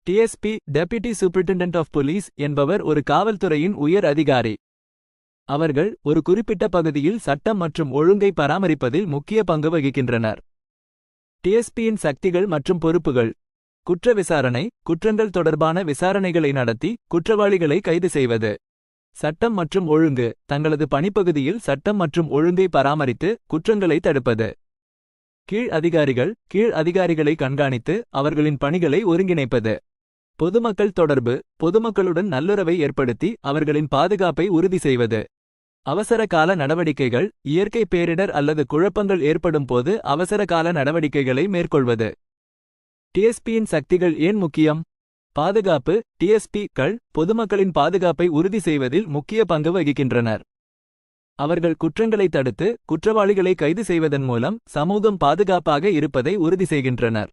DSP deputy superintendent of police என்பவர் ஒரு காவல்துறையின் உயர் அதிகாரி. அவர்கள் ஒரு குறிப்பிட்ட பகுதியில் சட்டம் மற்றும் ஒழுங்கை பராமரிப்பதில் முக்கிய பங்கு வகிக்கின்றனர். டிஎஸ்பியின் சக்திகள் மற்றும் பொறுப்புகள்: குற்ற விசாரணை, குற்றங்கள் தொடர்பான விசாரணைகளை நடத்தி குற்றவாளிகளை கைது செய்வது. சட்டம் மற்றும் ஒழுங்கு, தங்களது பணிப்பகுதியில் சட்டம் மற்றும் ஒழுங்கை பராமரித்து குற்றங்களை தடுப்பது. கீழ் அதிகாரிகள், கீழ் அதிகாரிகளை கண்காணித்து அவர்களின் பணிகளை ஒருங்கிணைப்பது. பொதுமக்கள் தொடர்பு, பொதுமக்களுடன் நல்லுறவை ஏற்படுத்தி அவர்களின் பாதுகாப்பை உறுதி செய்வது. அவசர கால நடவடிக்கைகள், இயற்கை பேரிடர் அல்லது குழப்பங்கள் ஏற்படும் போது அவசர கால நடவடிக்கைகளை மேற்கொள்வது. டிஎஸ்பியின் சக்திகள் ஏன் முக்கியம்? பாதுகாப்பு: டிஎஸ்பி-க்கள் பொதுமக்களின் பாதுகாப்பை உறுதி செய்வதில் முக்கிய பங்கு வகிக்கின்றனர். அவர்கள் குற்றங்களை தடுத்து குற்றவாளிகளை கைது செய்வதன் மூலம் சமூகம் பாதுகாப்பாக இருப்பதை உறுதி செய்கின்றனர்.